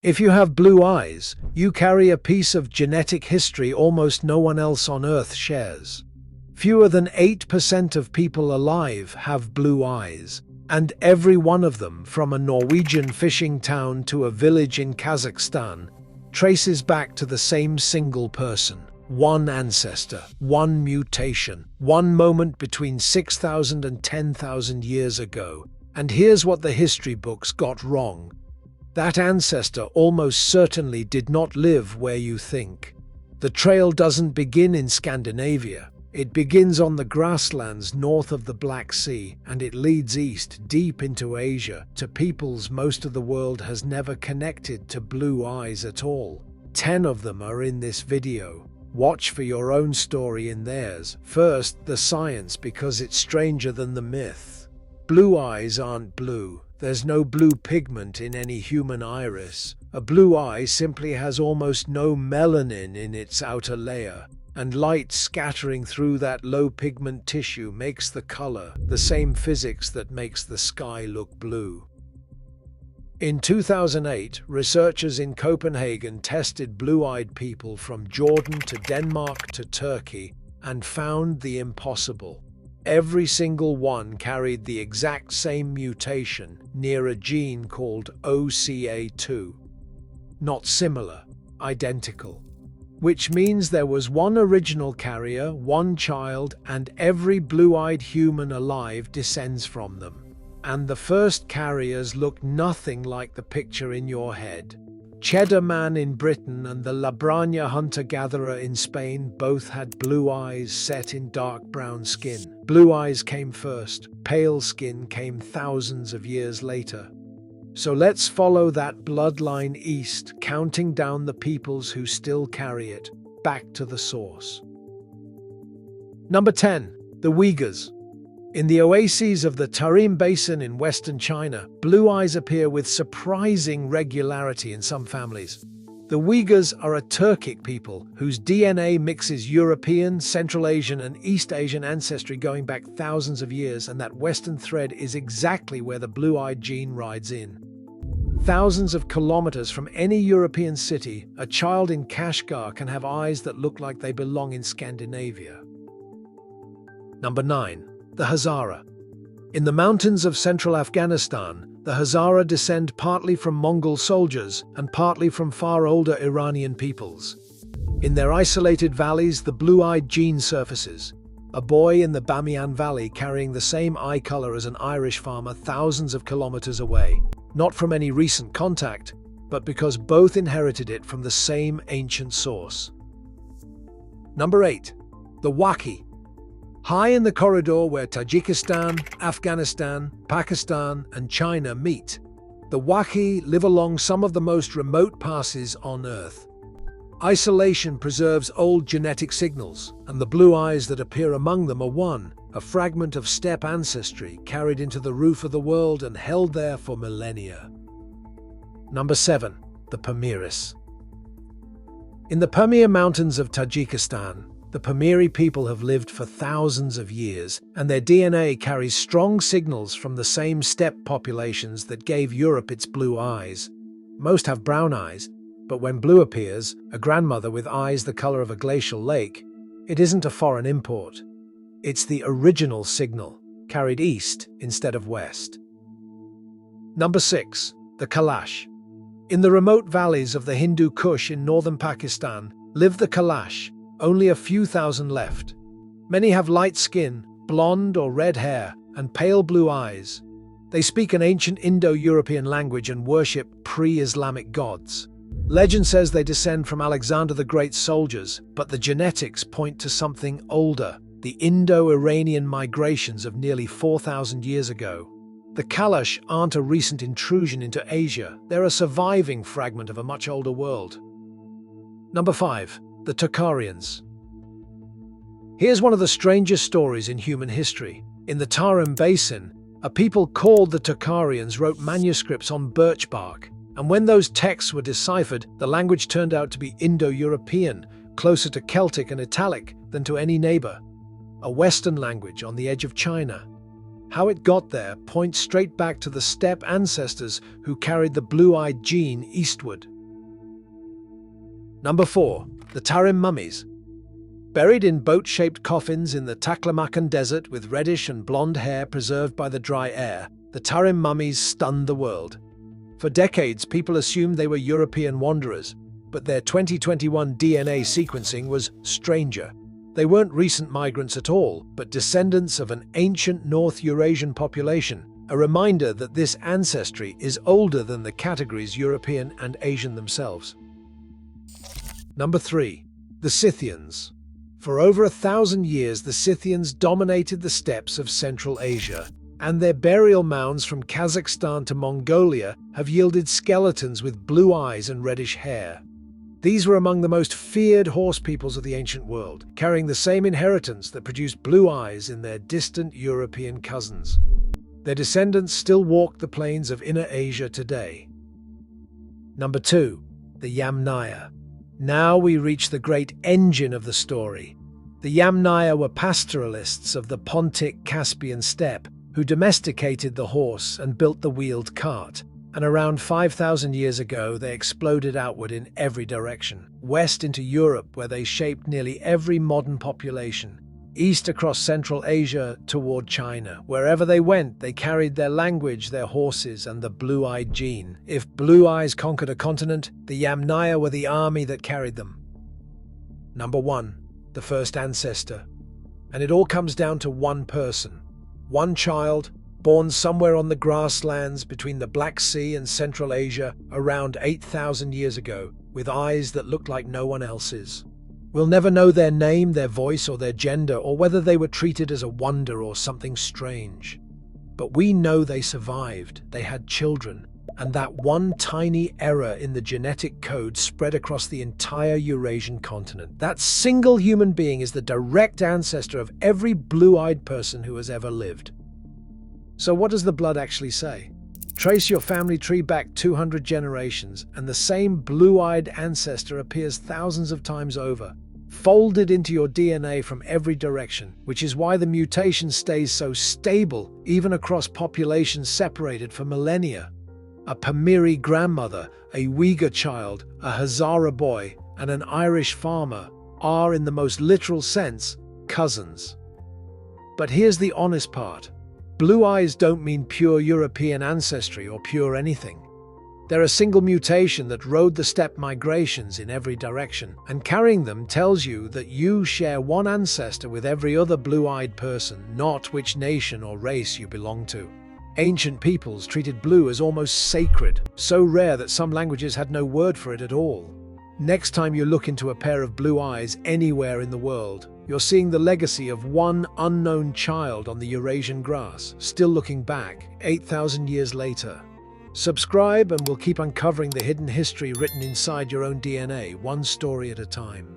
If you have blue eyes, you carry a piece of genetic history almost no one else on Earth shares. Fewer than 8% of people alive have blue eyes, and every one of them, from a Norwegian fishing town to a village in Kazakhstan, traces back to the same single person. One ancestor, one mutation, one moment between 6,000 and 10,000 years ago. And here's what the history books got wrong. That ancestor almost certainly did not live where you think. The trail doesn't begin in Scandinavia. It begins on the grasslands north of the Black Sea, and it leads east, deep into Asia, to peoples most of the world has never connected to blue eyes at all. 10 of them are in this video. Watch for your own story in theirs. First, the science, because it's stranger than the myth. Blue eyes aren't blue. There's no blue pigment in any human iris. A blue eye simply has almost no melanin in its outer layer, and light scattering through that low pigment tissue makes the color, the same physics that makes the sky look blue. In 2008, researchers in Copenhagen tested blue-eyed people from Jordan to Denmark to Turkey and found the impossible. Every single one carried the exact same mutation near a gene called OCA2. Not similar, identical. Which means there was one original carrier, one child, and every blue-eyed human alive descends from them. And the first carriers look nothing like the picture in your head. Cheddar Man in Britain and the Labrana hunter-gatherer in Spain both had blue eyes set in dark brown skin. Blue eyes came first, pale skin came thousands of years later. So let's follow that bloodline east, counting down the peoples who still carry it, back to the source. Number 10. The Uyghurs. In the oases of the Tarim Basin in western China, blue eyes appear with surprising regularity in some families. The Uyghurs are a Turkic people whose DNA mixes European, Central Asian, and East Asian ancestry going back thousands of years, and that western thread is exactly where the blue-eyed gene rides in. Thousands of kilometers from any European city, a child in Kashgar can have eyes that look like they belong in Scandinavia. Number 9. The Hazara. In the mountains of central Afghanistan, the Hazara descend partly from Mongol soldiers and partly from far older Iranian peoples. In their isolated valleys, the blue-eyed gene surfaces. A boy in the Bamiyan Valley carrying the same eye color as an Irish farmer thousands of kilometers away. Not from any recent contact, but because both inherited it from the same ancient source. Number 8. The Wakhi. High in the corridor where Tajikistan, Afghanistan, Pakistan, and China meet, the Wakhi live along some of the most remote passes on Earth. Isolation preserves old genetic signals, and the blue eyes that appear among them are one, a fragment of steppe ancestry carried into the roof of the world and held there for millennia. Number 7. The Pamiris. In the Pamir mountains of Tajikistan, the Pamiri people have lived for thousands of years, and their DNA carries strong signals from the same steppe populations that gave Europe its blue eyes. Most have brown eyes, but when blue appears, a grandmother with eyes the color of a glacial lake, it isn't a foreign import. It's the original signal, carried east instead of west. Number 6. The Kalash. In the remote valleys of the Hindu Kush in northern Pakistan live the Kalash, only a few thousand left. Many have light skin, blonde or red hair, and pale blue eyes. They speak an ancient indo-european language and worship pre-Islamic gods. Legend says they descend from Alexander the Great's soldiers, but the genetics point to something older, the Indo-Iranian migrations of nearly 4,000 years ago. The Kalash aren't a recent intrusion into Asia, they're a surviving fragment of a much older world. Number 5. The Tocharians. Here's one of the strangest stories in human history. In the Tarim Basin, a people called the Tocharians wrote manuscripts on birch bark, and when those texts were deciphered, the language turned out to be Indo-European, closer to Celtic and Italic than to any neighbor. A Western language on the edge of China. How it got there points straight back to the steppe ancestors who carried the blue-eyed gene eastward. Number 4. The Tarim mummies. Buried in boat-shaped coffins in the Taklamakan Desert with reddish and blonde hair preserved by the dry air, the Tarim mummies stunned the world. For decades, people assumed they were European wanderers, but their 2021 DNA sequencing was stranger. They weren't recent migrants at all, but descendants of an ancient North Eurasian population, a reminder that this ancestry is older than the categories European and Asian themselves. Number 3. The Scythians. For over 1,000 years, the Scythians dominated the steppes of Central Asia, and their burial mounds from Kazakhstan to Mongolia have yielded skeletons with blue eyes and reddish hair. These were among the most feared horse peoples of the ancient world, carrying the same inheritance that produced blue eyes in their distant European cousins. Their descendants still walk the plains of Inner Asia today. Number 2. The Yamnaya. Now we reach the great engine of the story. The Yamnaya were pastoralists of the Pontic-Caspian steppe who domesticated the horse and built the wheeled cart. And around 5,000 years ago, they exploded outward in every direction. West into Europe, where they shaped nearly every modern population. East across Central Asia toward China. Wherever they went, they carried their language, their horses, and the blue-eyed gene. If blue eyes conquered a continent, the Yamnaya were the army that carried them. Number 1. The first ancestor. And it all comes down to one person. One child, born somewhere on the grasslands between the Black Sea and Central Asia around 8,000 years ago, with eyes that looked like no one else's. We'll never know their name, their voice, or their gender, or whether they were treated as a wonder or something strange. But we know they survived, they had children, and that one tiny error in the genetic code spread across the entire Eurasian continent. That single human being is the direct ancestor of every blue-eyed person who has ever lived. So what does the blood actually say? Trace your family tree back 200 generations, and the same blue-eyed ancestor appears thousands of times over, folded into your DNA from every direction, which is why the mutation stays so stable, even across populations separated for millennia. A Pamiri grandmother, a Uyghur child, a Hazara boy, and an Irish farmer are, in the most literal sense, cousins. But here's the honest part. Blue eyes don't mean pure European ancestry or pure anything. They're a single mutation that rode the steppe migrations in every direction, and carrying them tells you that you share one ancestor with every other blue-eyed person, not which nation or race you belong to. Ancient peoples treated blue as almost sacred, so rare that some languages had no word for it at all. Next time you look into a pair of blue eyes anywhere in the world, you're seeing the legacy of one unknown child on the Eurasian grass, still looking back 8,000 years later. Subscribe and we'll keep uncovering the hidden history written inside your own DNA, one story at a time.